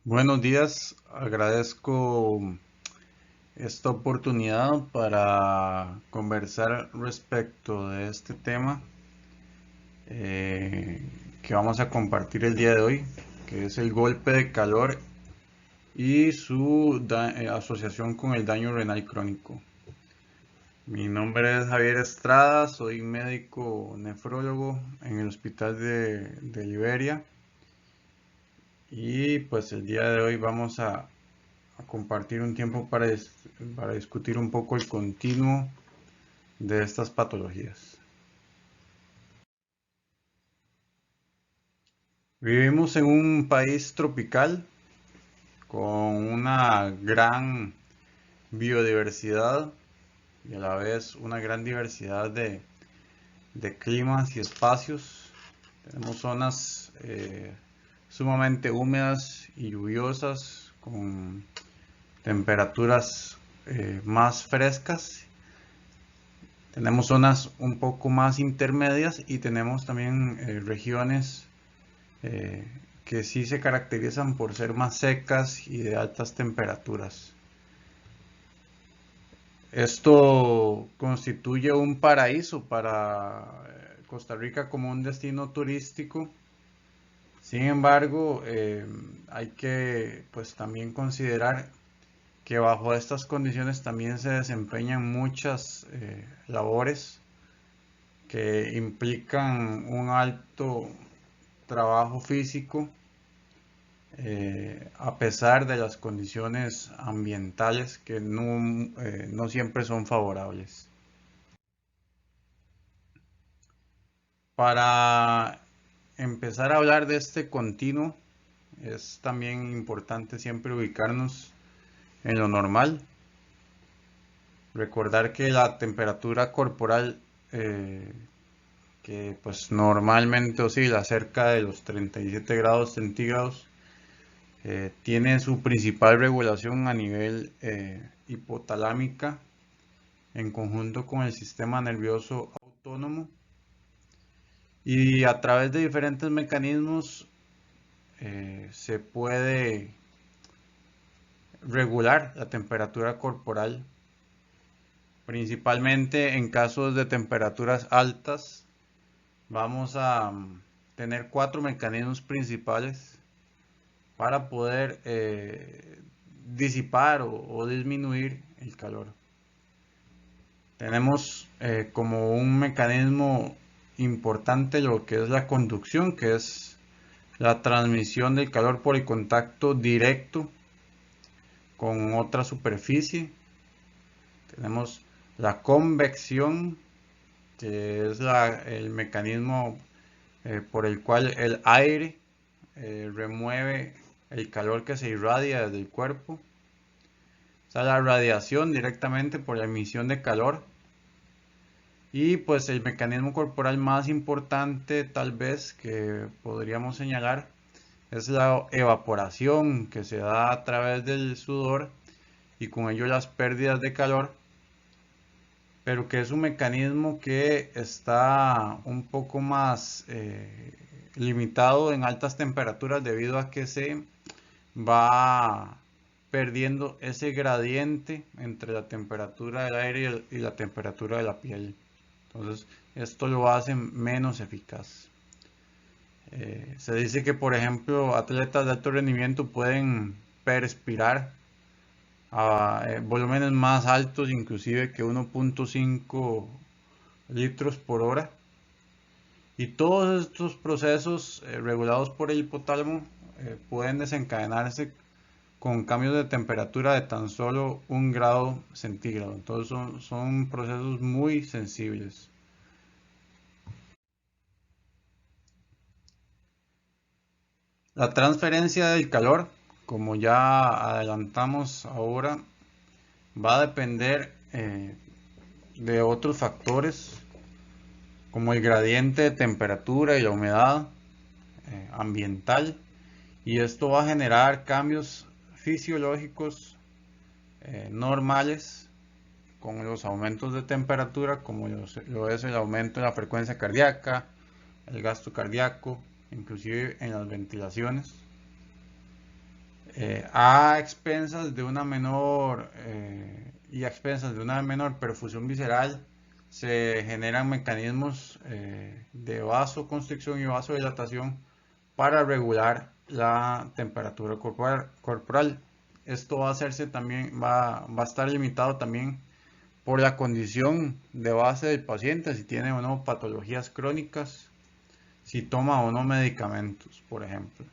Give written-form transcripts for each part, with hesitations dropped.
Buenos días, agradezco esta oportunidad para conversar respecto de este tema eh, que vamos a compartir el día de hoy, que es el golpe de calor y su asociación con el daño renal crónico. Mi nombre es Javier Estrada, soy médico nefrólogo en el Hospital de Liberia y pues el día de hoy vamos a compartir un tiempo para discutir un poco el continuo de estas patologías. Vivimos en un país tropical con una gran biodiversidad y a la vez una gran diversidad de climas y espacios. Tenemos zonas sumamente húmedas y lluviosas con temperaturas más frescas. Tenemos zonas un poco más intermedias y tenemos también regiones eh, que sí se caracterizan por ser más secas y de altas temperaturas. Esto constituye un paraíso para Costa Rica como un destino turístico. Sin embargo, hay que pues también considerar que bajo estas condiciones también se desempeñan muchas labores que implican un alto trabajo físico a pesar de las condiciones ambientales que no siempre son favorables. Para empezar a hablar de este continuo, es también importante siempre ubicarnos en lo normal. Recordar que la temperatura corporal que pues normalmente oscila cerca de los 37 grados centígrados, tiene su principal regulación a nivel hipotalámica en conjunto con el sistema nervioso autónomo y a través de diferentes mecanismos se puede regular la temperatura corporal, principalmente en casos de temperaturas altas. Vamos a tener cuatro mecanismos principales para poder disipar o disminuir el calor. Tenemos como un mecanismo importante lo que es la conducción, que es la transmisión del calor por el contacto directo con otra superficie. Tenemos la convección, que es el mecanismo por el cual el aire remueve el calor que se irradia desde el cuerpo. O sea, la radiación directamente por la emisión de calor. Y pues el mecanismo corporal más importante tal vez que podríamos señalar es la evaporación que se da a través del sudor y con ello las pérdidas de calor, pero que es un mecanismo que está un poco más limitado en altas temperaturas debido a que se va perdiendo ese gradiente entre la temperatura del aire y la temperatura de la piel. Entonces, esto lo hace menos eficaz. Se dice que, por ejemplo, atletas de alto rendimiento pueden perspirar a volúmenes más altos, inclusive que 1.5 litros por hora. Y todos estos procesos regulados por el hipotálamo pueden desencadenarse con cambios de temperatura de tan solo 1 grado centígrado. Entonces son procesos muy sensibles. La transferencia del calor, como ya adelantamos ahora, va a depender de otros factores como el gradiente de temperatura y la humedad ambiental, y esto va a generar cambios fisiológicos normales con los aumentos de temperatura, como lo es el aumento de la frecuencia cardíaca, el gasto cardíaco, inclusive en las ventilaciones. a expensas de una menor y a expensas de una menor perfusión visceral se generan mecanismos de vasoconstricción y vasodilatación para regular la temperatura corporal. Esto va a hacerse también, va a estar limitado también por la condición de base del paciente, si tiene o no patologías crónicas, si toma o no medicamentos, por ejemplo.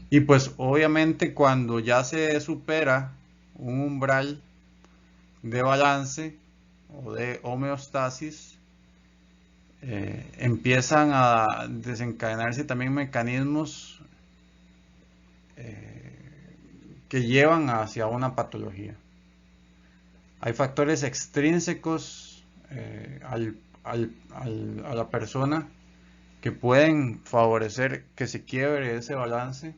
Y pues obviamente cuando ya se supera un umbral de balance o de homeostasis, empiezan a desencadenarse también mecanismos que llevan hacia una patología. Hay factores extrínsecos a la persona que pueden favorecer que se quiebre ese balance,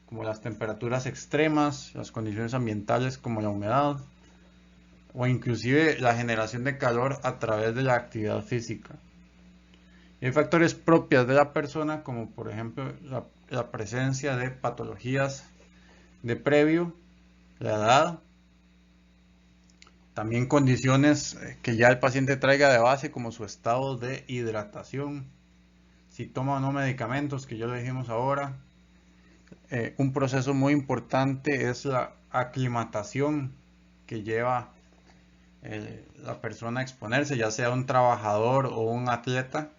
como las temperaturas extremas, las condiciones ambientales como la humedad, o inclusive la generación de calor a través de la actividad física. Y hay factores propios de la persona, como por ejemplo la presencia de patologías de previo, la edad, también condiciones que ya el paciente traiga de base, como su estado de hidratación, si toma o no medicamentos, que ya lo dijimos ahora. Un proceso muy importante es la aclimatación que lleva la persona a exponerse, ya sea un trabajador o un atleta.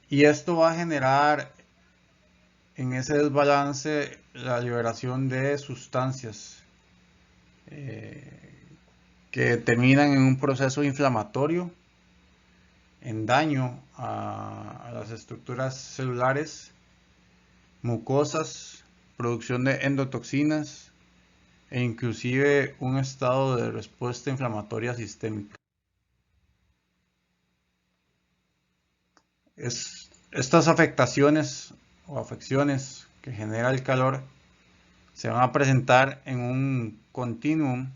Y esto va a generar en ese desbalance la liberación de sustancias que terminan en un proceso inflamatorio, en daño a las estructuras celulares, mucosas, producción de endotoxinas e inclusive un estado de respuesta inflamatoria sistémica. Estas afectaciones o afecciones que genera el calor se van a presentar en un continuum,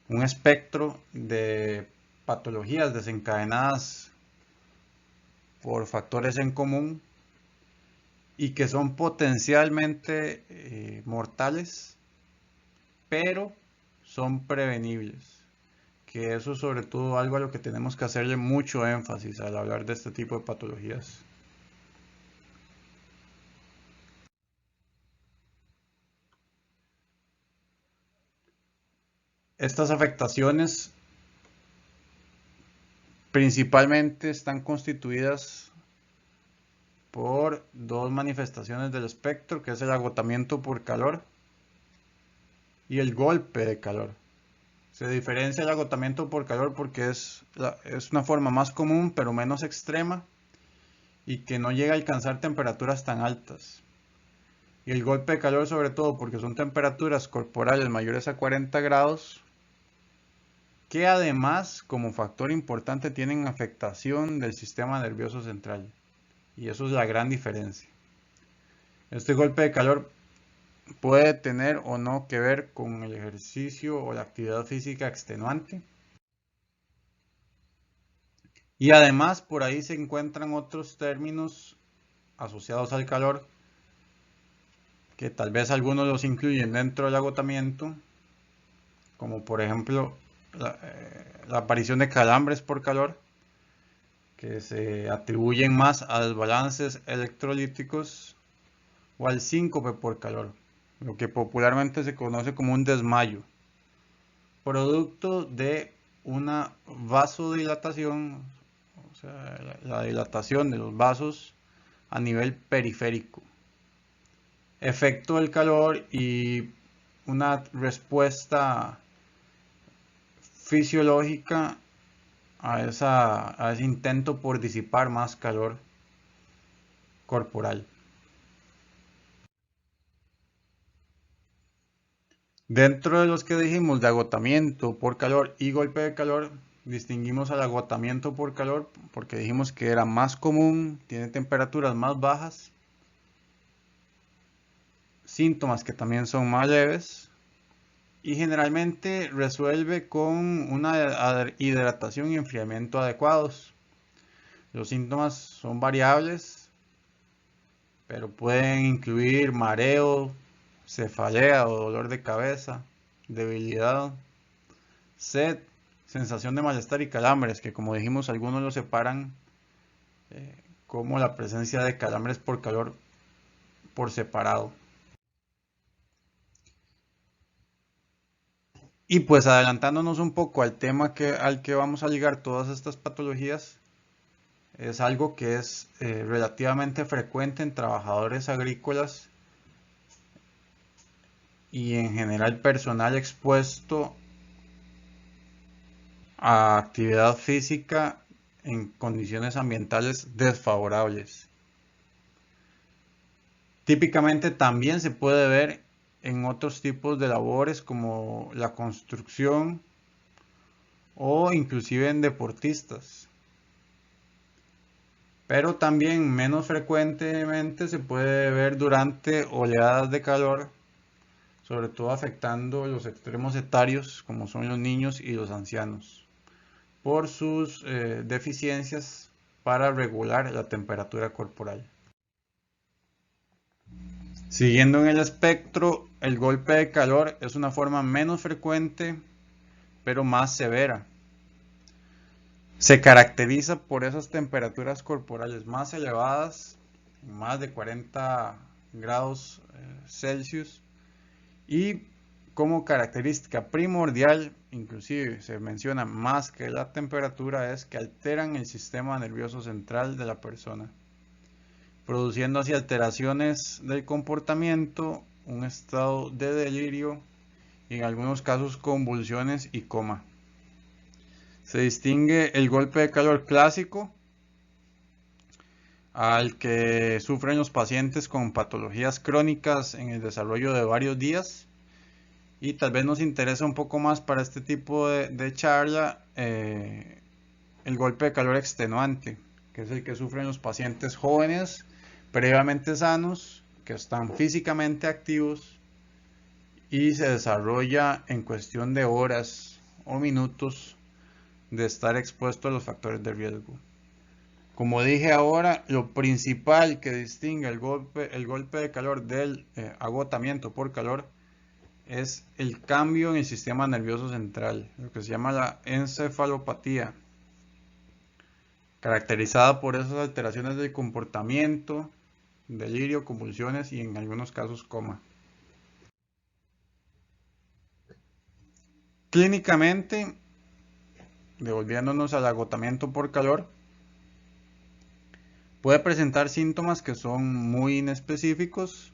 un espectro de patologías desencadenadas por factores en común y que son potencialmente mortales, pero son prevenibles. Que eso sobre todo algo a lo que tenemos que hacerle mucho énfasis al hablar de este tipo de patologías. Estas afectaciones principalmente están constituidas por dos manifestaciones del espectro, que es el agotamiento por calor y el golpe de calor. Se diferencia el agotamiento por calor porque es una forma más común pero menos extrema y que no llega a alcanzar temperaturas tan altas. Y el golpe de calor sobre todo porque son temperaturas corporales mayores a 40 grados, que además como factor importante tienen afectación del sistema nervioso central. Y eso es la gran diferencia. Este golpe de calor puede tener o no que ver con el ejercicio o la actividad física extenuante. Y además por ahí se encuentran otros términos asociados al calor, que tal vez algunos los incluyen dentro del agotamiento, como por ejemplo la aparición de calambres por calor, que se atribuyen más a desbalances electrolíticos o al síncope por calor, lo que popularmente se conoce como un desmayo, producto de una vasodilatación, o sea, la dilatación de los vasos a nivel periférico, efecto del calor y una respuesta fisiológica a ese intento por disipar más calor corporal. Dentro de los que dijimos de agotamiento por calor y golpe de calor, distinguimos al agotamiento por calor porque dijimos que era más común, tiene temperaturas más bajas, síntomas que también son más leves, y generalmente resuelve con una hidratación y enfriamiento adecuados. Los síntomas son variables, pero pueden incluir mareo, cefalea o dolor de cabeza, debilidad, sed, sensación de malestar y calambres, que como dijimos algunos lo separan como la presencia de calambres por calor por separado. Y pues adelantándonos un poco al tema al que vamos a ligar todas estas patologías, es algo que es relativamente frecuente en trabajadores agrícolas y en general personal expuesto a actividad física en condiciones ambientales desfavorables. Típicamente también se puede ver en otros tipos de labores como la construcción o inclusive en deportistas. Pero también menos frecuentemente se puede ver durante oleadas de calor, sobre todo afectando los extremos etarios como son los niños y los ancianos, por sus deficiencias para regular la temperatura corporal. Siguiendo en el espectro, el golpe de calor es una forma menos frecuente, pero más severa. Se caracteriza por esas temperaturas corporales más elevadas, más de 40 grados Celsius, y como característica primordial, inclusive se menciona más que la temperatura, es que alteran el sistema nervioso central de la persona, produciendo así alteraciones del comportamiento, un estado de delirio y en algunos casos convulsiones y coma. Se distingue el golpe de calor clásico, al que sufren los pacientes con patologías crónicas en el desarrollo de varios días, y tal vez nos interesa un poco más para este tipo de charla el golpe de calor extenuante, que es el que sufren los pacientes jóvenes previamente sanos que están físicamente activos y se desarrolla en cuestión de horas o minutos de estar expuesto a los factores de riesgo. Como dije ahora, lo principal que distingue el golpe de calor del agotamiento por calor es el cambio en el sistema nervioso central, lo que se llama la encefalopatía, caracterizada por esas alteraciones del comportamiento, delirio, convulsiones y en algunos casos coma. Clínicamente, devolviéndonos al agotamiento por calor, puede presentar síntomas que son muy inespecíficos,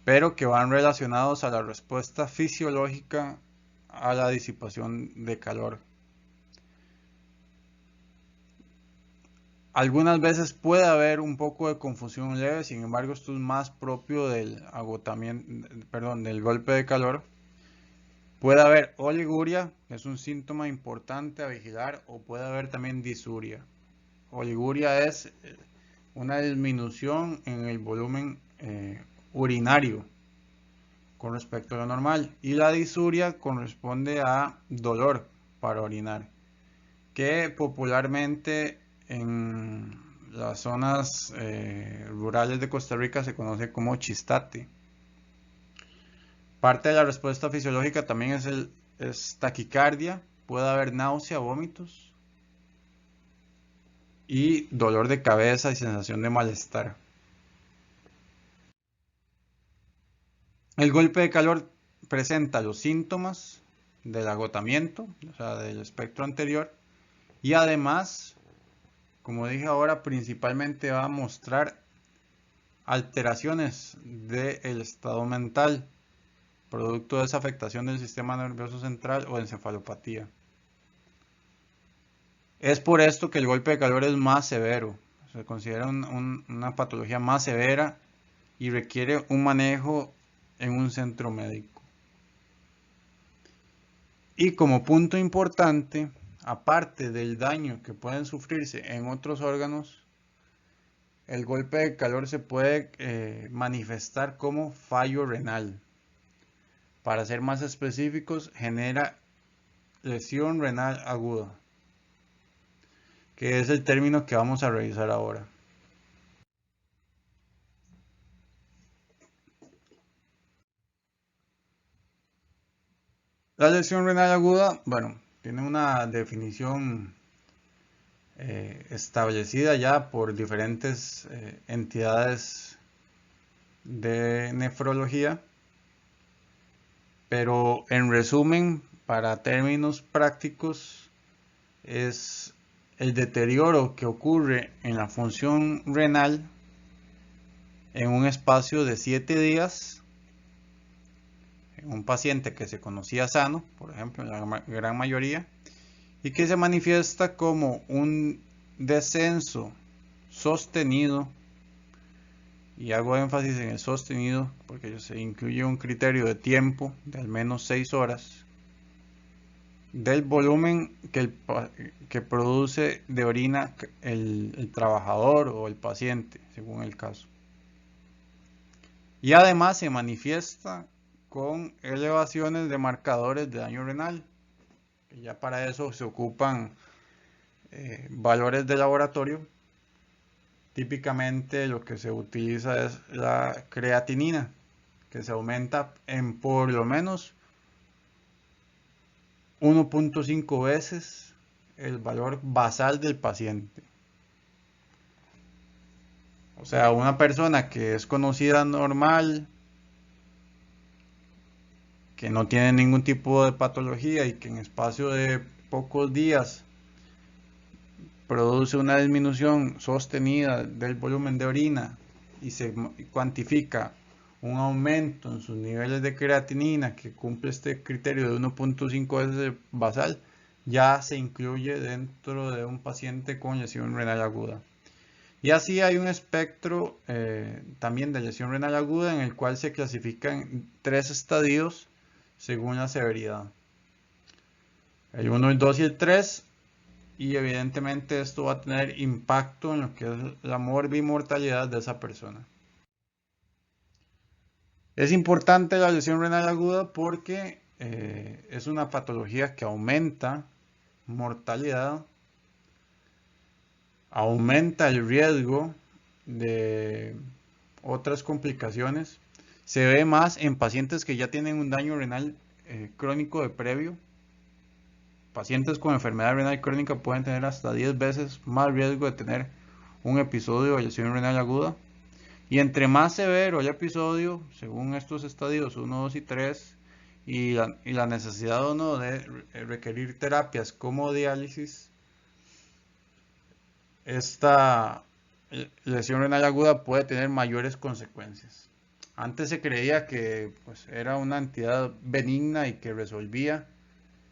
pero que van relacionados a la respuesta fisiológica a la disipación de calor. Algunas veces puede haber un poco de confusión leve, sin embargo esto es más propio del agotamiento, perdón, del golpe de calor. Puede haber oliguria, que es un síntoma importante a vigilar, o puede haber también disuria. Oliguria es una disminución en el volumen urinario con respecto a lo normal, y la disuria corresponde a dolor para orinar, que popularmente en las zonas rurales de Costa Rica se conoce como chistate. Parte de la respuesta fisiológica también es taquicardia, puede haber náusea, vómitos y dolor de cabeza y sensación de malestar. El golpe de calor presenta los síntomas del agotamiento, o sea, del espectro anterior, y además, como dije ahora, principalmente va a mostrar alteraciones del estado mental, producto de esa afectación del sistema nervioso central o encefalopatía. Es por esto que el golpe de calor es más severo, se considera una patología más severa y requiere un manejo en un centro médico. Y como punto importante, aparte del daño que pueden sufrirse en otros órganos, el golpe de calor se puede manifestar como fallo renal. Para ser más específicos, genera lesión renal aguda, que es el término que vamos a revisar ahora. La lesión renal aguda, bueno, tiene una definición establecida ya por diferentes entidades de nefrología, pero en resumen, para términos prácticos, es el deterioro que ocurre en la función renal en un espacio de 7 días en un paciente que se conocía sano, por ejemplo, en la gran mayoría, y que se manifiesta como un descenso sostenido, y hago énfasis en el sostenido porque se incluye un criterio de tiempo de al menos 6 horas, del volumen que produce de orina el trabajador o el paciente, según el caso. Y además se manifiesta con elevaciones de marcadores de daño renal. Y ya para eso se ocupan valores de laboratorio. Típicamente lo que se utiliza es la creatinina, que se aumenta en por lo menos 1.5 veces el valor basal del paciente. O sea, una persona que es conocida normal, que no tiene ningún tipo de patología y que en espacio de pocos días produce una disminución sostenida del volumen de orina y se cuantifica un aumento en sus niveles de creatinina que cumple este criterio de 1.5 veces basal, ya se incluye dentro de un paciente con lesión renal aguda. Y así hay un espectro también de lesión renal aguda en el cual se clasifican 3 estadios según la severidad. El 1, el 2 y el 3. Y evidentemente esto va a tener impacto en lo que es la morbimortalidad de esa persona. Es importante la lesión renal aguda porque es una patología que aumenta mortalidad, aumenta el riesgo de otras complicaciones. Se ve más en pacientes que ya tienen un daño renal crónico de previo. Pacientes con enfermedad renal crónica pueden tener hasta 10 veces más riesgo de tener un episodio de lesión renal aguda. Y entre más severo el episodio, según estos estadios 1, 2 y 3, y la necesidad o no de requerir terapias como diálisis, esta lesión renal aguda puede tener mayores consecuencias. Antes se creía que pues, era una entidad benigna y que resolvía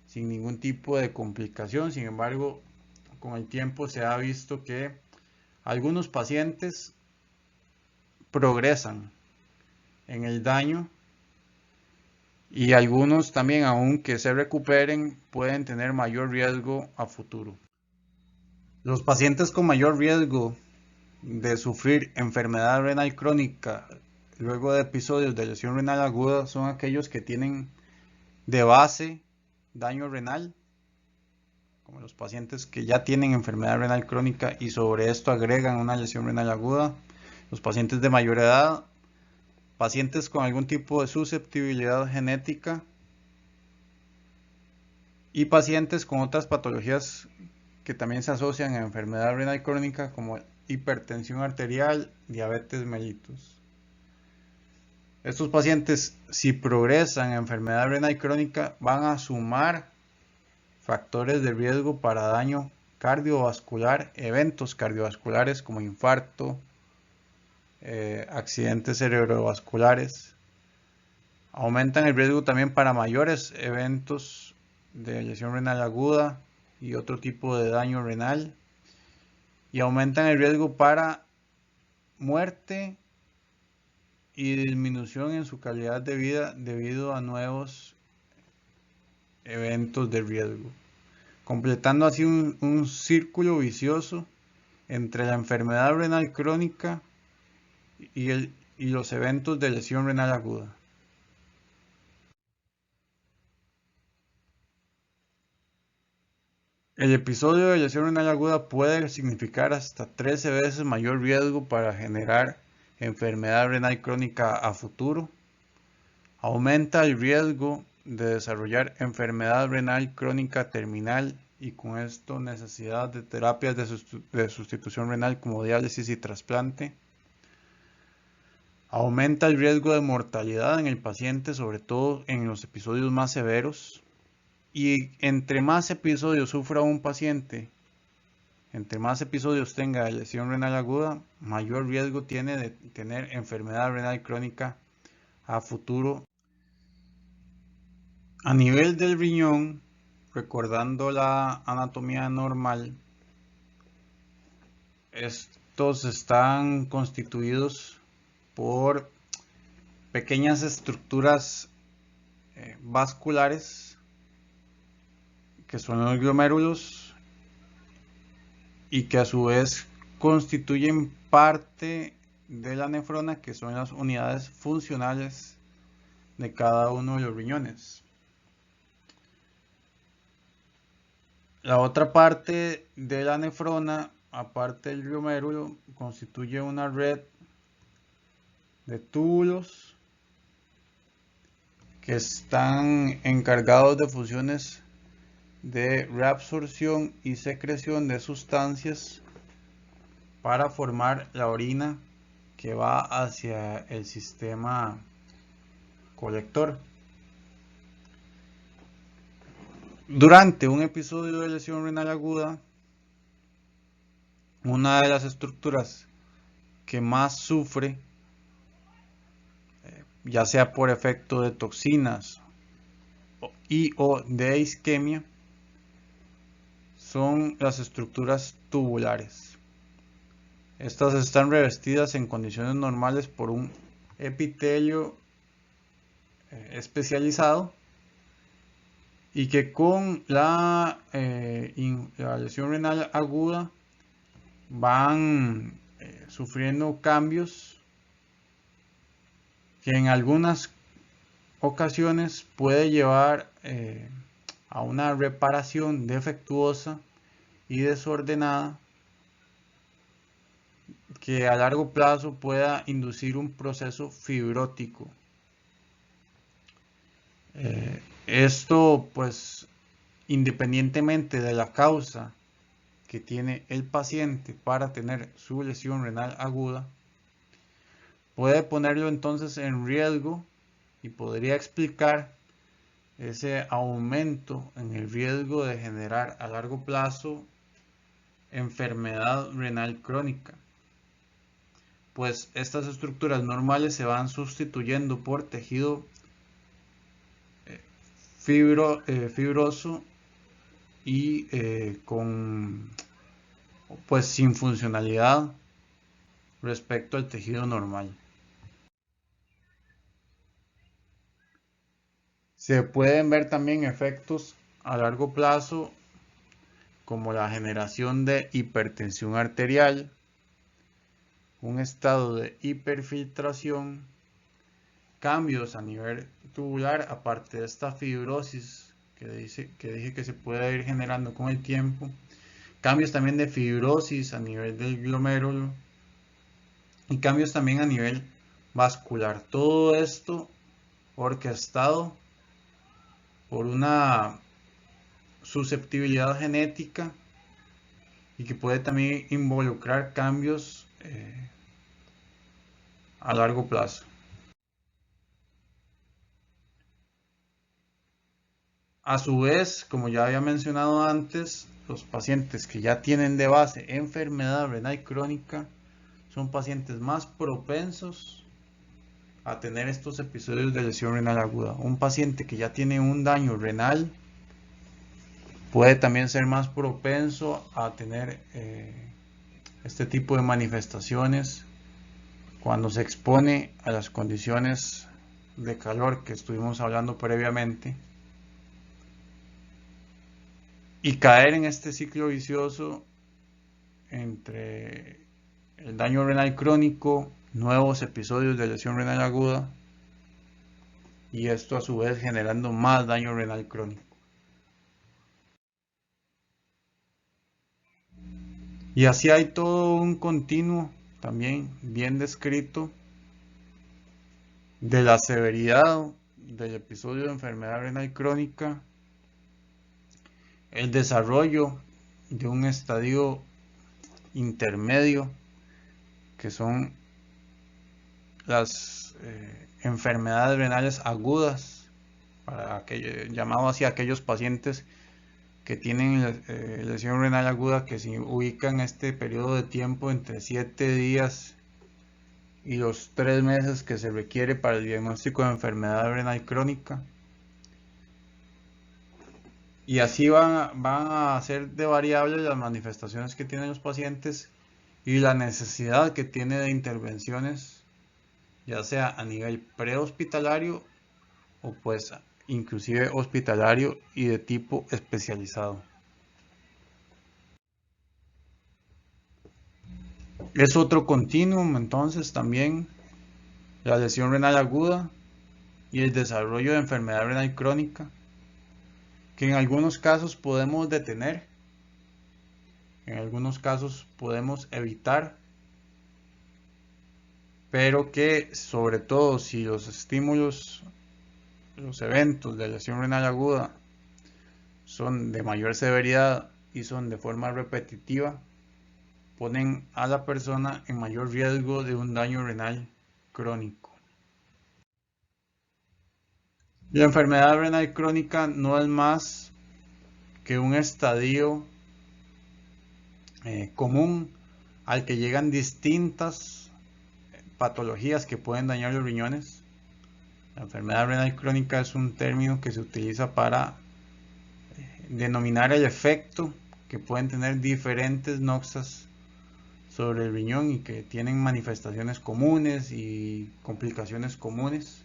sin ningún tipo de complicación. Sin embargo, con el tiempo se ha visto que algunos pacientes progresan en el daño y algunos también, aunque se recuperen, pueden tener mayor riesgo a futuro. Los pacientes con mayor riesgo de sufrir enfermedad renal crónica luego de episodios de lesión renal aguda son aquellos que tienen de base daño renal, como los pacientes que ya tienen enfermedad renal crónica y sobre esto agregan una lesión renal aguda, los pacientes de mayor edad, pacientes con algún tipo de susceptibilidad genética y pacientes con otras patologías que también se asocian a enfermedad renal crónica como hipertensión arterial, diabetes mellitus. Estos pacientes, si progresan a enfermedad renal crónica, van a sumar factores de riesgo para daño cardiovascular, eventos cardiovasculares como infarto, accidentes cerebrovasculares. Aumentan el riesgo también para mayores eventos de lesión renal aguda y otro tipo de daño renal. Y aumentan el riesgo para muerte y disminución en su calidad de vida debido a nuevos eventos de riesgo, completando así un círculo vicioso entre la enfermedad renal crónica y los eventos de lesión renal aguda. El episodio de lesión renal aguda puede significar hasta 13 veces mayor riesgo para generar enfermedad renal crónica a futuro. Aumenta el riesgo de desarrollar enfermedad renal crónica terminal y con esto necesidad de terapias de sustitución renal como diálisis y trasplante. Aumenta el riesgo de mortalidad en el paciente, sobre todo en los episodios más severos. Y entre más episodios sufra un paciente, entre más episodios tenga de lesión renal aguda, mayor riesgo tiene de tener enfermedad renal crónica a futuro. A nivel del riñón, recordando la anatomía normal, estos están constituidos por pequeñas estructuras vasculares que son los glomérulos y que a su vez constituyen parte de la nefrona, que son las unidades funcionales de cada uno de los riñones. La otra parte de la nefrona, aparte del glomérulo, constituye una red de túbulos que están encargados de funciones de reabsorción y secreción de sustancias para formar la orina que va hacia el sistema colector. Durante un episodio de lesión renal aguda, una de las estructuras que más sufre, ya sea por efecto de toxinas o de isquemia, son las estructuras tubulares. Estas están revestidas en condiciones normales por un epitelio especializado y que con la lesión renal aguda van sufriendo cambios que en algunas ocasiones puede llevar a una reparación defectuosa y desordenada que a largo plazo pueda inducir un proceso fibrótico. Esto pues independientemente de la causa que tiene el paciente para tener su lesión renal aguda, puede ponerlo entonces en riesgo y podría explicar ese aumento en el riesgo de generar a largo plazo enfermedad renal crónica, pues estas estructuras normales se van sustituyendo por tejido fibroso y pues sin funcionalidad respecto al tejido normal. Se pueden ver también efectos a largo plazo como la generación de hipertensión arterial, un estado de hiperfiltración, cambios a nivel tubular, aparte de esta fibrosis que dije que se puede ir generando con el tiempo, cambios también de fibrosis a nivel del glomérulo y cambios también a nivel vascular. Todo esto orquestado por una susceptibilidad genética y que puede también involucrar cambios a largo plazo. A su vez, como ya había mencionado antes, los pacientes que ya tienen de base enfermedad renal crónica son pacientes más propensos a tener estos episodios de lesión renal aguda. Un paciente que ya tiene un daño renal puede también ser más propenso a tener este tipo de manifestaciones cuando se expone a las condiciones de calor que estuvimos hablando previamente y caer en este ciclo vicioso entre el daño renal crónico, nuevos episodios de lesión renal aguda y esto a su vez generando más daño renal crónico. Y así hay todo un continuo también bien descrito de la severidad del episodio de enfermedad renal crónica, el desarrollo de un estadio intermedio, que son las enfermedades renales agudas, llamado así a aquellos pacientes que tienen lesión renal aguda, que se ubican en este periodo de tiempo entre 7 días y los 3 meses que se requiere para el diagnóstico de enfermedad renal crónica. Y así van a ser de variables las manifestaciones que tienen los pacientes y la necesidad que tiene de intervenciones, ya sea a nivel prehospitalario o pues inclusive hospitalario y de tipo especializado. Es otro continuum entonces también la lesión renal aguda y el desarrollo de enfermedad renal crónica, que en algunos casos podemos detener, en algunos casos podemos evitar, pero que sobre todo si los estímulos, los eventos de lesión renal aguda son de mayor severidad y son de forma repetitiva, ponen a la persona en mayor riesgo de un daño renal crónico. La enfermedad renal crónica no es más que un estadio común al que llegan distintas patologías que pueden dañar los riñones. La enfermedad renal crónica es un término que se utiliza para denominar el efecto que pueden tener diferentes noxas sobre el riñón y que tienen manifestaciones comunes y complicaciones comunes.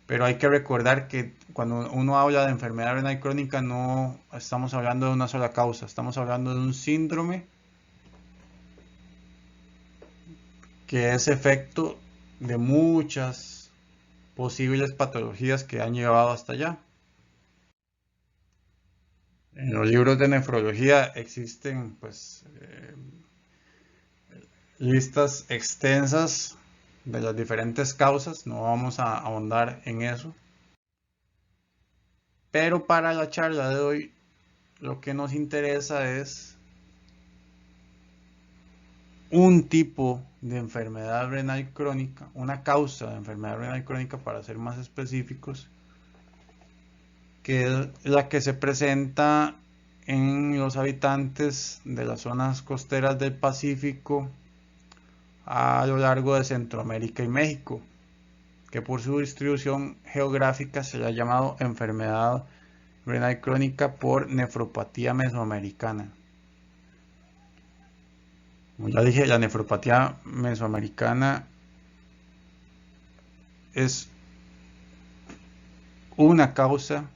Pero hay que recordar que cuando uno habla de enfermedad renal crónica no estamos hablando de una sola causa, estamos hablando de un síndrome que es efecto de muchas posibles patologías que han llevado hasta allá. En los libros de nefrología existen pues listas extensas de las diferentes causas, no vamos a ahondar en eso. Pero para la charla de hoy lo que nos interesa es un tipo de enfermedad renal crónica, una causa de enfermedad renal crónica para ser más específicos, que es la que se presenta en los habitantes de las zonas costeras del Pacífico a lo largo de Centroamérica y México, que por su distribución geográfica se le ha llamado enfermedad renal crónica por nefropatía mesoamericana. Como ya dije, la nefropatía mesoamericana es una causa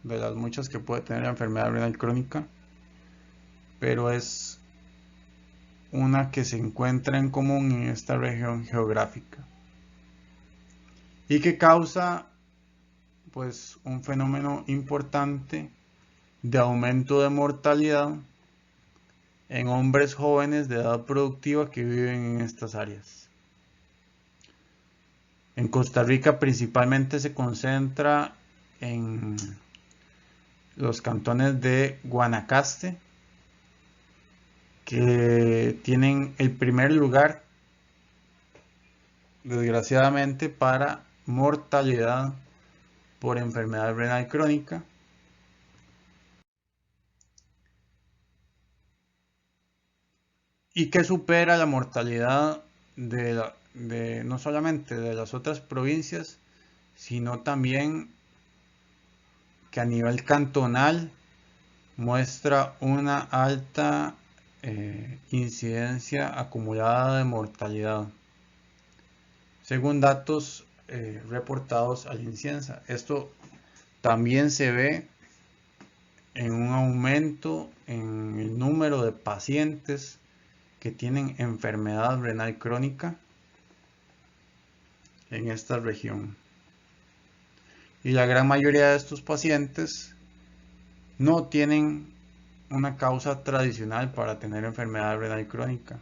de las muchas que puede tener la enfermedad renal crónica, pero es una que se encuentra en común en esta región geográfica y que causa pues un fenómeno importante de aumento de mortalidad en hombres jóvenes de edad productiva que viven en estas áreas. En Costa Rica principalmente se concentra en los cantones de Guanacaste, que tienen el primer lugar, desgraciadamente, para mortalidad por enfermedad renal crónica. Y que supera la mortalidad no solamente de las otras provincias, sino también que a nivel cantonal muestra una alta incidencia acumulada de mortalidad, según datos reportados al INCIENSA. Esto también se ve en un aumento en el número de pacientes que tienen enfermedad renal crónica en esta región. Y la gran mayoría de estos pacientes no tienen una causa tradicional para tener enfermedad renal crónica,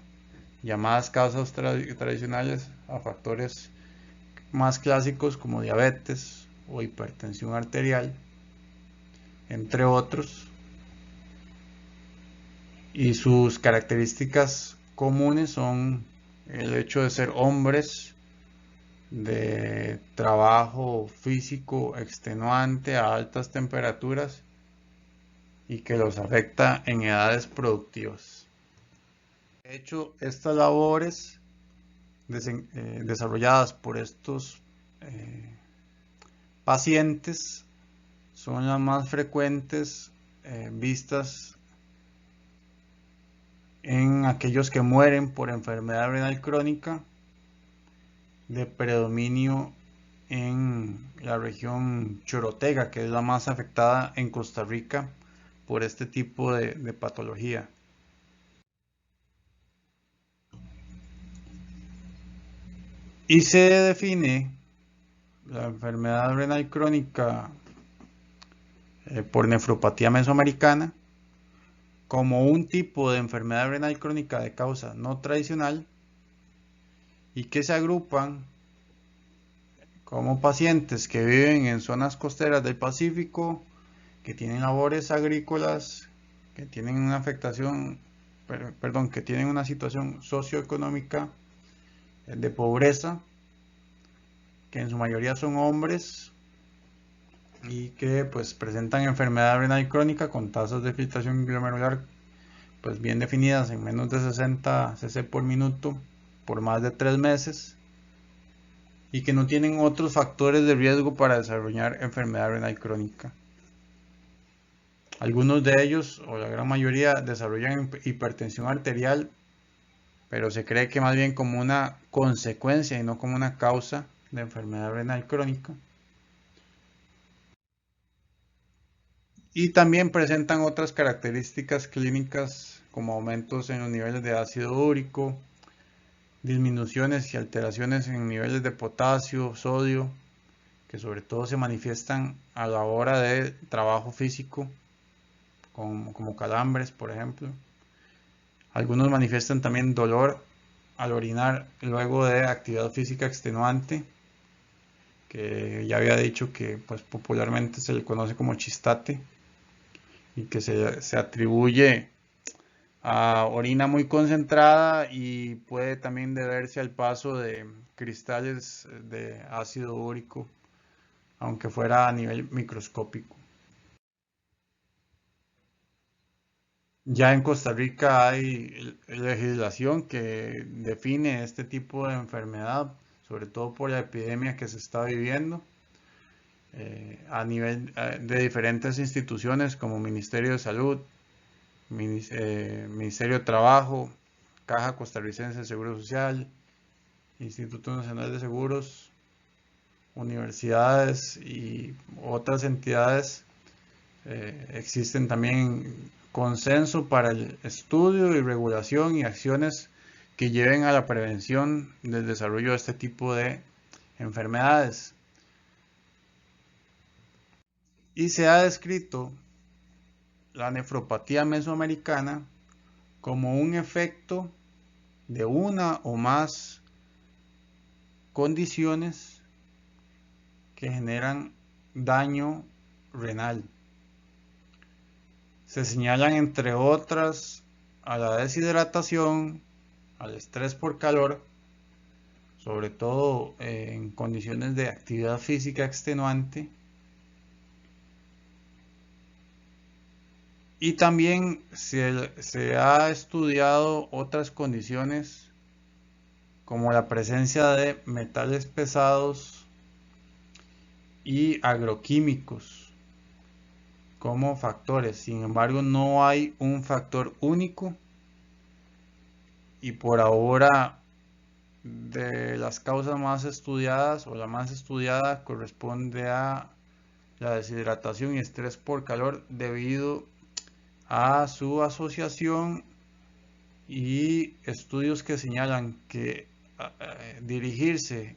llamadas causas tradicionales a factores más clásicos como diabetes o hipertensión arterial, entre otros, y sus características comunes son el hecho de ser hombres de trabajo físico extenuante a altas temperaturas y que los afecta en edades productivas. De hecho, estas labores desarrolladas por estos pacientes son las más frecuentes vistas en aquellos que mueren por enfermedad renal crónica de predominio en la región chorotega, que es la más afectada en Costa Rica por este tipo de patología. Y se define la enfermedad renal crónica por nefropatía mesoamericana como un tipo de enfermedad renal crónica de causa no tradicional y que se agrupan como pacientes que viven en zonas costeras del Pacífico, que tienen labores agrícolas, que tienen una afectación, perdón, que tienen una situación socioeconómica de pobreza, que en su mayoría son hombres y que pues presentan enfermedad renal crónica con tasas de filtración glomerular pues bien definidas en menos de 60 cc por minuto por más de 3 meses y que no tienen otros factores de riesgo para desarrollar enfermedad renal crónica. Algunos de ellos, o la gran mayoría, desarrollan hipertensión arterial, pero se cree que más bien como una consecuencia y no como una causa de enfermedad renal crónica. Y también presentan otras características clínicas como aumentos en los niveles de ácido úrico, disminuciones y alteraciones en niveles de potasio, sodio, que sobre todo se manifiestan a la hora de trabajo físico, como calambres, por ejemplo. Algunos manifiestan también dolor al orinar luego de actividad física extenuante, que ya había dicho que pues, popularmente se le conoce como chistate y que se atribuye a orina muy concentrada y puede también deberse al paso de cristales de ácido úrico, aunque fuera a nivel microscópico. Ya en Costa Rica hay legislación que define este tipo de enfermedad, sobre todo por la epidemia que se está viviendo a nivel de diferentes instituciones como Ministerio de Salud, Ministerio de Trabajo, Caja Costarricense de Seguro Social, Instituto Nacional de Seguros, universidades y otras entidades. Existen también consenso para el estudio y regulación y acciones que lleven a la prevención del desarrollo de este tipo de enfermedades. Y se ha descrito la nefropatía mesoamericana como un efecto de una o más condiciones que generan daño renal. Se señalan entre otras a la deshidratación, al estrés por calor, sobre todo en condiciones de actividad física extenuante, y también se ha estudiado otras condiciones como la presencia de metales pesados y agroquímicos como factores. Sin embargo, no hay un factor único y por ahora de las causas más estudiadas o la más estudiada corresponde a la deshidratación y estrés por calor debido a su asociación y estudios que señalan que dirigirse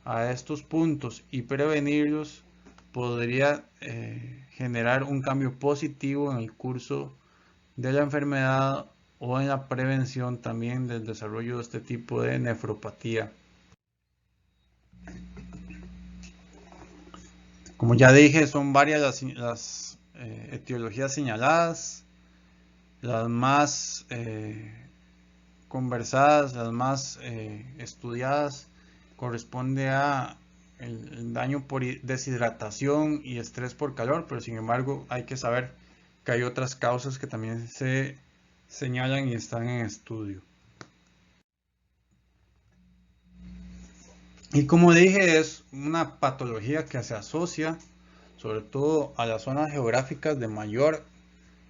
a estos puntos y prevenirlos podría generar un cambio positivo en el curso de la enfermedad o en la prevención también del desarrollo de este tipo de nefropatía. Como ya dije, son varias las etiologías señaladas, las más conversadas, las más estudiadas, corresponde a el daño por deshidratación y estrés por calor, pero sin embargo hay que saber que hay otras causas que también se señalan y están en estudio. Y como dije, es una patología que se asocia sobre todo a las zonas geográficas de mayor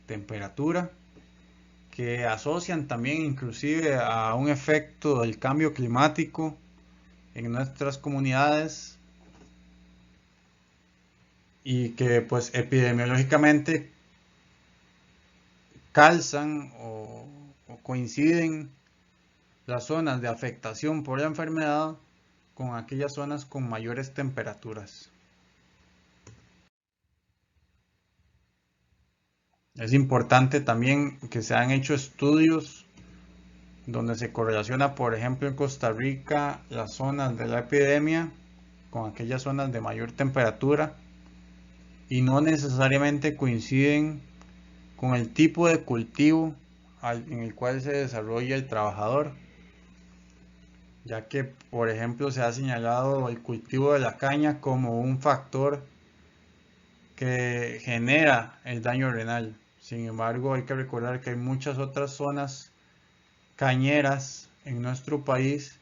temperatura, que asocian también inclusive a un efecto del cambio climático en nuestras comunidades y que pues epidemiológicamente calzan o coinciden las zonas de afectación por la enfermedad con aquellas zonas con mayores temperaturas. Es importante también que se han hecho estudios donde se correlaciona, por ejemplo, en Costa Rica, las zonas de la epidemia con aquellas zonas de mayor temperatura y no necesariamente coinciden con el tipo de cultivo en el cual se desarrolla el trabajador, ya que, por ejemplo, se ha señalado el cultivo de la caña como un factor que genera el daño renal. Sin embargo, hay que recordar que hay muchas otras zonas cañeras en nuestro país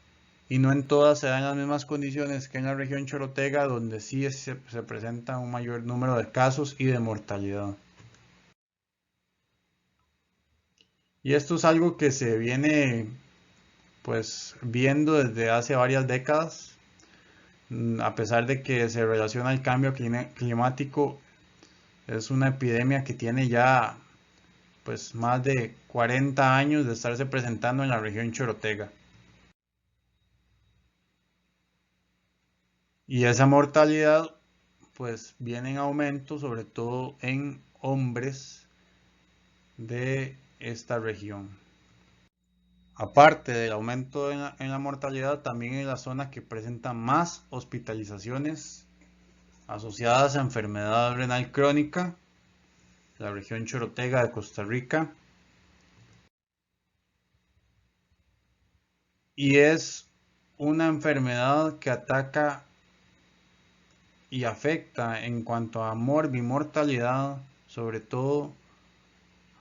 y no en todas se dan las mismas condiciones que en la región Chorotega, donde sí se presenta un mayor número de casos y de mortalidad. Y esto es algo que se viene pues viendo desde hace varias décadas, a pesar de que se relaciona al cambio climático, es una epidemia que tiene ya pues más de 40 años de estarse presentando en la región Chorotega. Y esa mortalidad pues viene en aumento, sobre todo en hombres de esta región. Aparte del aumento en la mortalidad, también en la zona que presenta más hospitalizaciones asociadas a enfermedad renal crónica, la región Chorotega de Costa Rica, y es una enfermedad que ataca y afecta en cuanto a morbimortalidad, sobre todo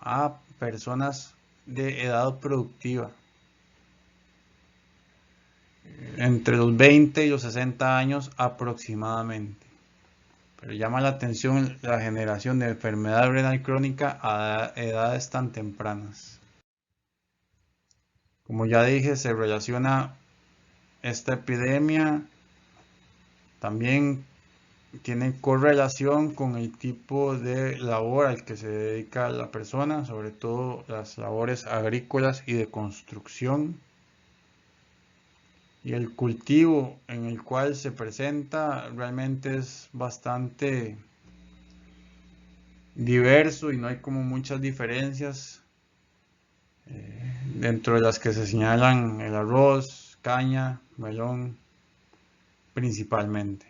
a personas de edad productiva, entre los 20 y los 60 años aproximadamente. Pero llama la atención la generación de enfermedad renal crónica a edades tan tempranas. Como ya dije, se relaciona esta epidemia, también tiene correlación con el tipo de labor al que se dedica la persona, sobre todo las labores agrícolas y de construcción. Y el cultivo en el cual se presenta realmente es bastante diverso y no hay como muchas diferencias, dentro de las que se señalan el arroz, caña, melón principalmente.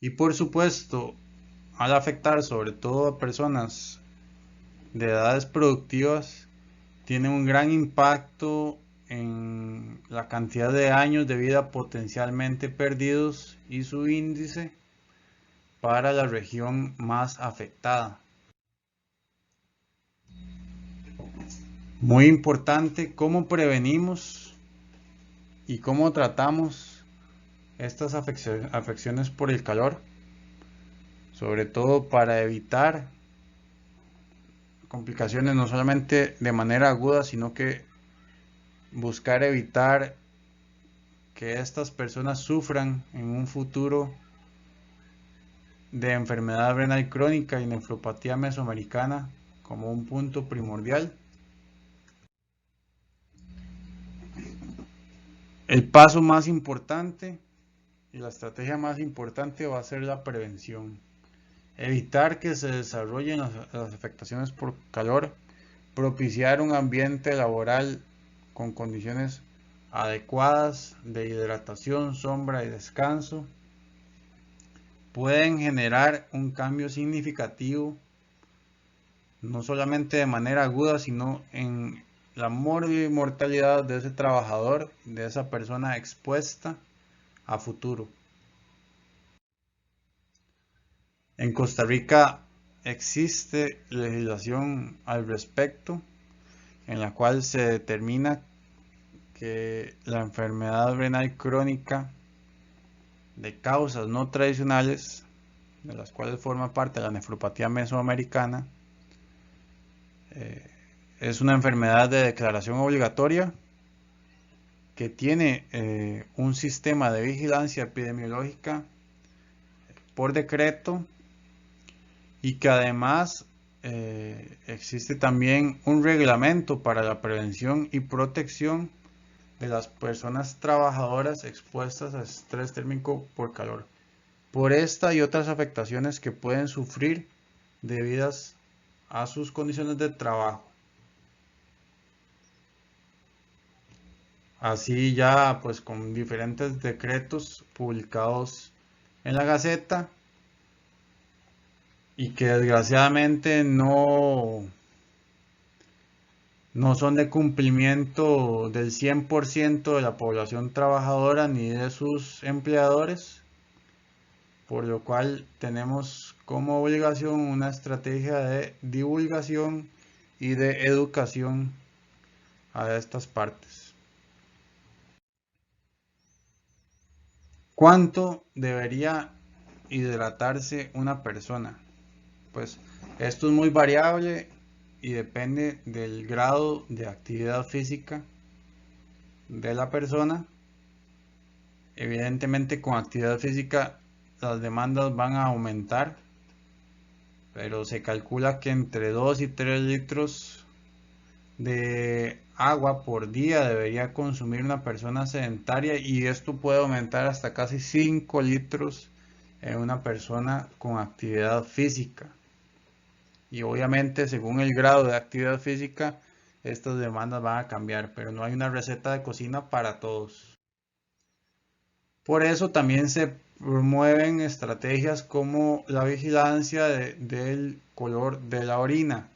Y por supuesto, al afectar sobre todo a personas de edades productivas, tiene un gran impacto en la cantidad de años de vida potencialmente perdidos y su índice para la región más afectada. Muy importante cómo prevenimos y cómo tratamos estas afecciones por el calor, sobre todo para evitar complicaciones no solamente de manera aguda, sino que buscar evitar que estas personas sufran en un futuro de enfermedad renal crónica y nefropatía mesoamericana como un punto primordial. El paso más importante y la estrategia más importante va a ser la prevención. evitar que se desarrollen las afectaciones por calor, propiciar un ambiente laboral con condiciones adecuadas de hidratación, sombra y descanso, pueden generar un cambio significativo, no solamente de manera aguda, sino en la mortalidad de ese trabajador, de esa persona expuesta a futuro. En Costa Rica existe legislación al respecto, en la cual se determina que la enfermedad renal crónica de causas no tradicionales, de las cuales forma parte la nefropatía mesoamericana, es una enfermedad de declaración obligatoria que tiene un sistema de vigilancia epidemiológica por decreto y que además existe también un reglamento para la prevención y protección de las personas trabajadoras expuestas a estrés térmico por calor, por esta y otras afectaciones que pueden sufrir debidas a sus condiciones de trabajo. Así ya pues con diferentes decretos publicados en la Gaceta y que desgraciadamente no son de cumplimiento del 100% de la población trabajadora ni de sus empleadores, por lo cual tenemos como obligación una estrategia de divulgación y de educación a estas partes. ¿Cuánto debería hidratarse una persona? Pues esto es muy variable y depende del grado de actividad física de la persona. Evidentemente con actividad física las demandas van a aumentar, pero se calcula que entre 2 y 3 litros de agua por día debería consumir una persona sedentaria, y esto puede aumentar hasta casi 5 litros en una persona con actividad física. Y obviamente según el grado de actividad física estas demandas van a cambiar, pero no hay una receta de cocina para todos. Por eso también se promueven estrategias como la vigilancia del color de la orina.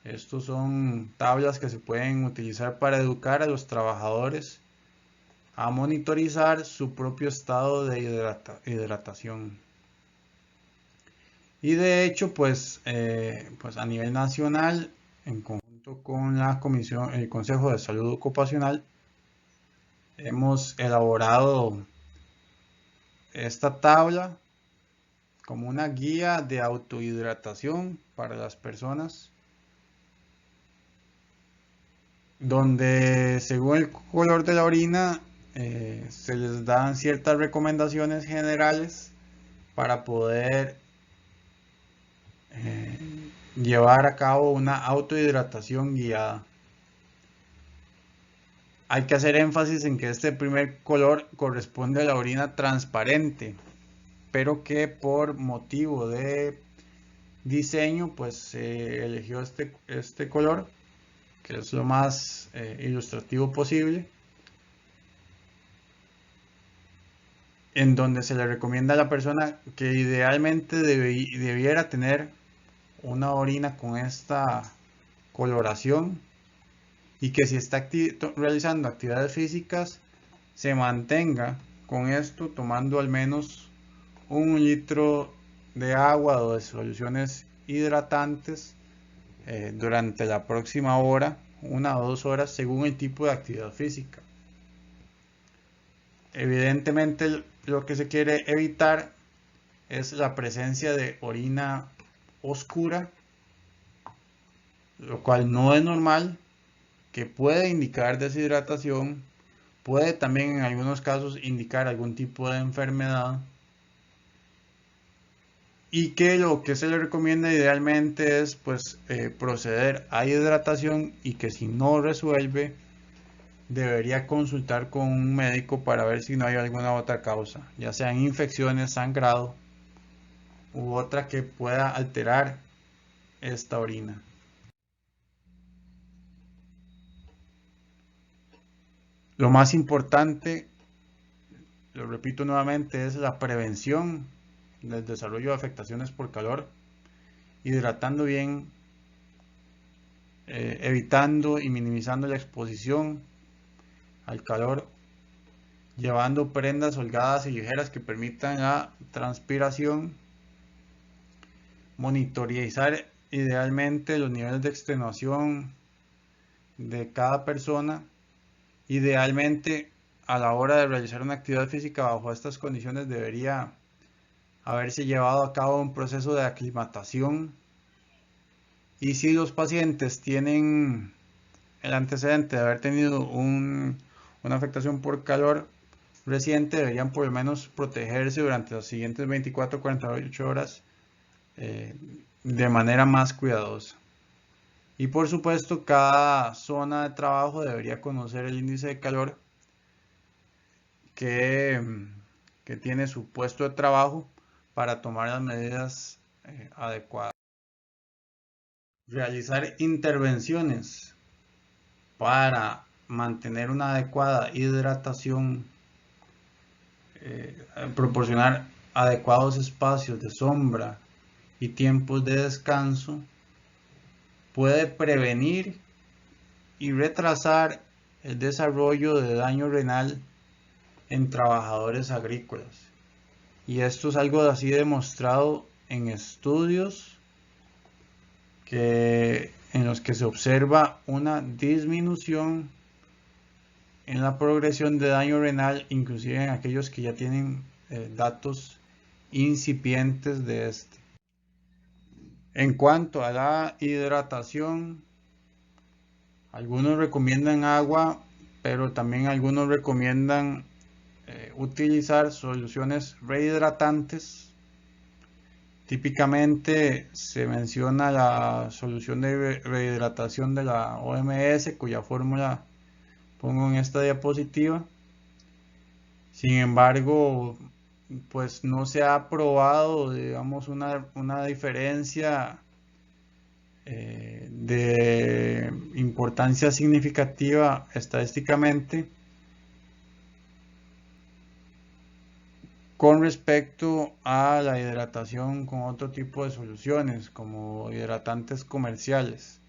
Estos son tablas que se pueden utilizar para educar a los trabajadores a monitorizar su propio estado de hidratación. Y de hecho, pues a nivel nacional, en conjunto con la Comisión, el Consejo de Salud Ocupacional, hemos elaborado esta tabla como una guía de autohidratación para las personas, donde según el color de la orina se les dan ciertas recomendaciones generales para poder llevar a cabo una autohidratación guiada. Hay que hacer énfasis en que este primer color corresponde a la orina transparente, pero que por motivo de diseño pues se eligió este color, que es lo más ilustrativo posible, en donde se le recomienda a la persona que idealmente debiera tener una orina con esta coloración, y que si está realizando actividades físicas se mantenga con esto tomando al menos 1 litro de agua o de soluciones hidratantes durante la próxima hora, 1 o 2 horas, según el tipo de actividad física. Evidentemente lo que se quiere evitar es la presencia de orina oscura, lo cual no es normal, que puede indicar deshidratación, puede también en algunos casos indicar algún tipo de enfermedad, y que lo que se le recomienda idealmente es pues proceder a hidratación, y que si no resuelve debería consultar con un médico para ver si no hay alguna otra causa, ya sean infecciones, sangrado u otra que pueda alterar esta orina. Lo más importante, lo repito nuevamente, es la prevención del desarrollo de afectaciones por calor, hidratando bien, evitando y minimizando la exposición al calor, llevando prendas holgadas y ligeras que permitan la transpiración, monitorizar idealmente los niveles de extenuación de cada persona. Idealmente, a la hora de realizar una actividad física bajo estas condiciones debería haberse llevado a cabo un proceso de aclimatación, y si los pacientes tienen el antecedente de haber tenido una afectación por calor reciente, deberían por lo menos protegerse durante las siguientes 24 o 48 horas de manera más cuidadosa. Y por supuesto, cada zona de trabajo debería conocer el índice de calor que tiene su puesto de trabajo para tomar las medidas adecuadas. Realizar intervenciones para mantener una adecuada hidratación, proporcionar adecuados espacios de sombra y tiempos de descanso, puede prevenir y retrasar el desarrollo de daño renal en trabajadores agrícolas. Y esto es algo así demostrado en estudios en los que se observa una disminución en la progresión de daño renal, inclusive en aquellos que ya tienen datos incipientes de este. En cuanto a la hidratación, algunos recomiendan agua, pero también algunos recomiendan utilizar soluciones rehidratantes. Típicamente se menciona la solución de rehidratación de la OMS, cuya fórmula pongo en esta diapositiva. Sin embargo, pues no se ha probado, digamos, una diferencia de importancia significativa estadísticamente con respecto a la hidratación con otro tipo de soluciones, como hidratantes comerciales.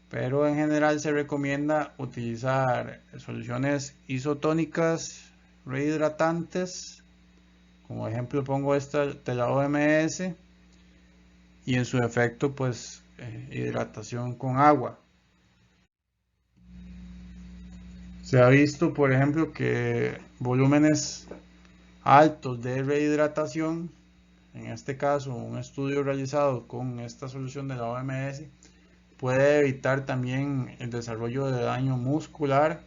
Pero en general se recomienda utilizar soluciones isotónicas rehidratantes, como ejemplo pongo esta de la OMS, y en su efecto pues hidratación con agua. Se ha visto por ejemplo que volúmenes altos de rehidratación, en este caso un estudio realizado con esta solución de la OMS, puede evitar también el desarrollo de daño muscular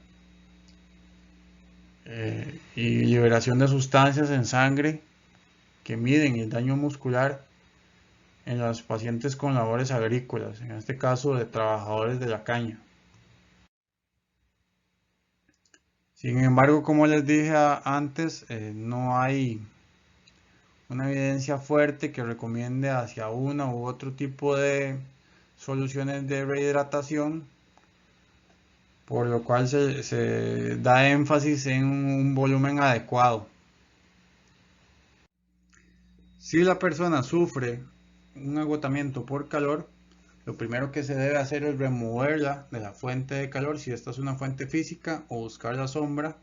y liberación de sustancias en sangre que miden el daño muscular en los pacientes con labores agrícolas, en este caso de trabajadores de la caña. Sin embargo, como les dije antes, no hay una evidencia fuerte que recomiende hacia una u otro tipo de soluciones de rehidratación, por lo cual se da énfasis en un volumen adecuado. Si la persona sufre un agotamiento por calor, lo primero que se debe hacer es removerla de la fuente de calor, si esta es una fuente física, o buscar la sombra,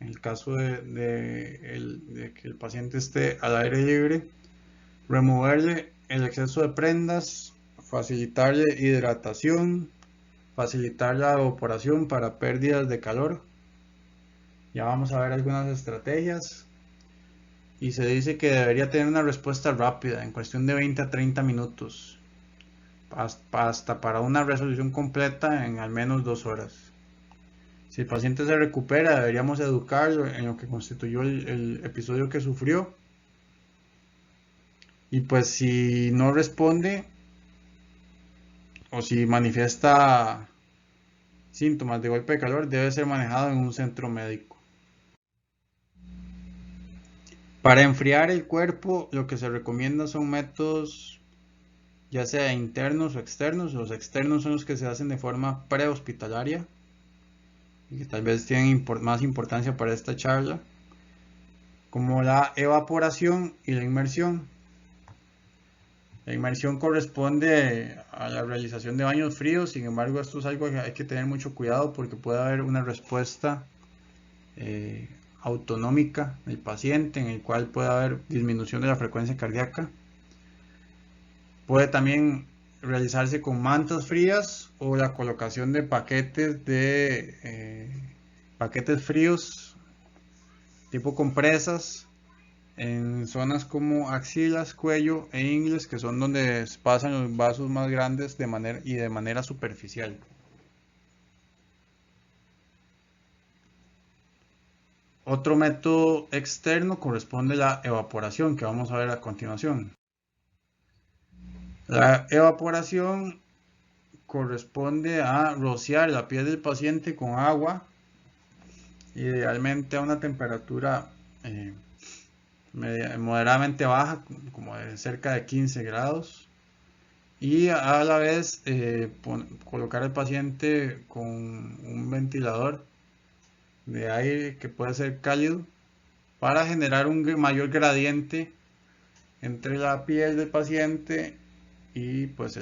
en el caso de que el paciente esté al aire libre, removerle el exceso de prendas, facilitarle hidratación, facilitar la evaporación para pérdidas de calor. Ya vamos a ver algunas estrategias. Y se dice que debería tener una respuesta rápida, en cuestión de 20 a 30 minutos, hasta para una resolución completa en al menos 2 horas. Si el paciente se recupera, deberíamos educarlo en lo que constituyó el episodio que sufrió. Y pues si no responde o si manifiesta síntomas de golpe de calor, debe ser manejado en un centro médico. Para enfriar el cuerpo, lo que se recomienda son métodos ya sea internos o externos. Los externos son los que se hacen de forma prehospitalaria y que tal vez tienen más importancia para esta charla, como la evaporación y la inmersión. La inmersión corresponde a la realización de baños fríos, sin embargo esto es algo que hay que tener mucho cuidado porque puede haber una respuesta eh, autonómica del paciente en el cual puede haber disminución de la frecuencia cardíaca. Puede también realizarse con mantas frías o la colocación de paquetes fríos tipo compresas en zonas como axilas, cuello e ingles, que son donde pasan los vasos más grandes de manera superficial. Otro método externo corresponde a la evaporación, que vamos a ver a continuación. La evaporación corresponde a rociar la piel del paciente con agua, idealmente a una temperatura moderadamente baja, como de cerca de 15 grados, y a la vez colocar al paciente con un ventilador de aire que puede ser cálido para generar un mayor gradiente entre la piel del paciente y pues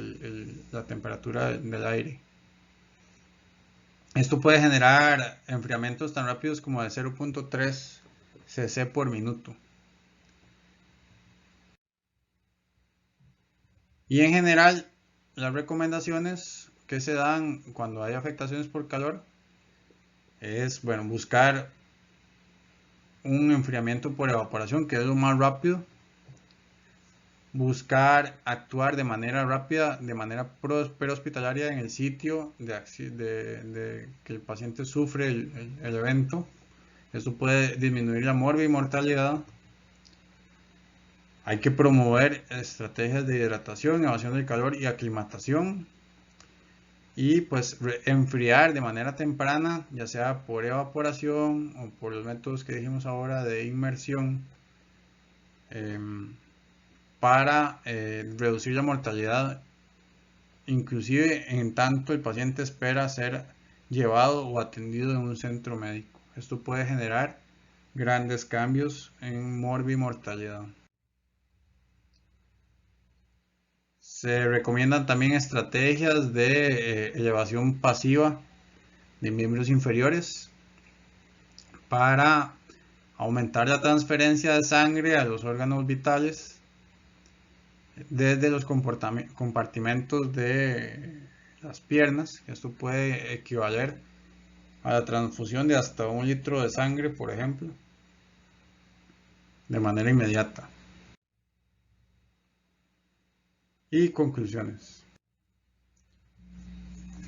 la temperatura del aire. Esto puede generar enfriamientos tan rápidos como de 0.3 cc por minuto. Y en general, las recomendaciones que se dan cuando hay afectaciones por calor es, bueno, buscar un enfriamiento por evaporación, que es lo más rápido. Buscar actuar de manera rápida, de manera prehospitalaria en el sitio de que el paciente sufre el evento. Esto puede disminuir la mortalidad. Hay que promover estrategias de hidratación, evasión del calor y aclimatación. Y pues enfriar de manera temprana, ya sea por evaporación o por los métodos que dijimos ahora de inmersión, para reducir la mortalidad, inclusive en tanto el paciente espera ser llevado o atendido en un centro médico. Esto puede generar grandes cambios en morbimortalidad. Se recomiendan también estrategias de elevación pasiva de miembros inferiores para aumentar la transferencia de sangre a los órganos vitales desde los compartimentos de las piernas. Esto puede equivaler a la transfusión de hasta 1 litro de sangre, por ejemplo, de manera inmediata. Y conclusiones.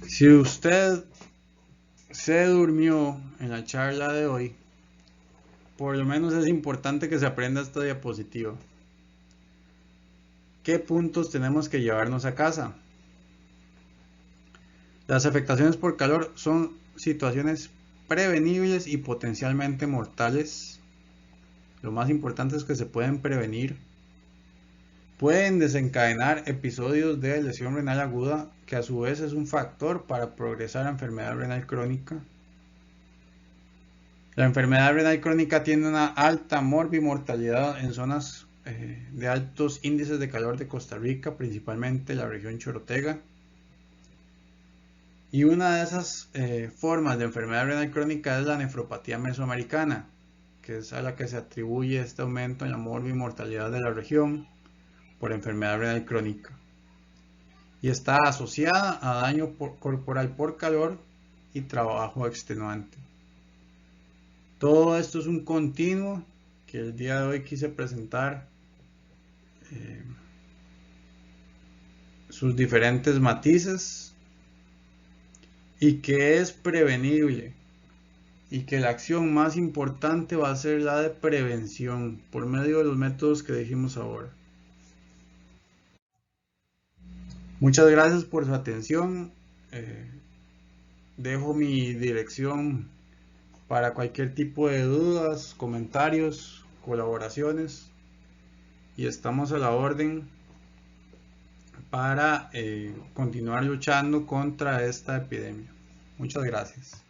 Si usted se durmió en la charla de hoy, por lo menos es importante que se aprenda esta diapositiva. ¿Qué puntos tenemos que llevarnos a casa? Las afectaciones por calor son situaciones prevenibles y potencialmente mortales. Lo más importante es que se pueden prevenir. Pueden desencadenar episodios de lesión renal aguda, que a su vez es un factor para progresar a enfermedad renal crónica. La enfermedad renal crónica tiene una alta morbimortalidad en zonas de altos índices de calor de Costa Rica, principalmente la región Chorotega. Y una de esas formas de enfermedad renal crónica es la nefropatía mesoamericana, que es a la que se atribuye este aumento en la morbimortalidad de la región por enfermedad renal crónica. Y está asociada a daño corporal por calor y trabajo extenuante. Todo esto es un continuo que el día de hoy quise presentar sus diferentes matices y que es prevenible y que la acción más importante va a ser la de prevención por medio de los métodos que dijimos ahora. Muchas gracias por su atención. Dejo mi dirección para cualquier tipo de dudas, comentarios colaboraciones y estamos a la orden para continuar luchando contra esta epidemia. Muchas gracias.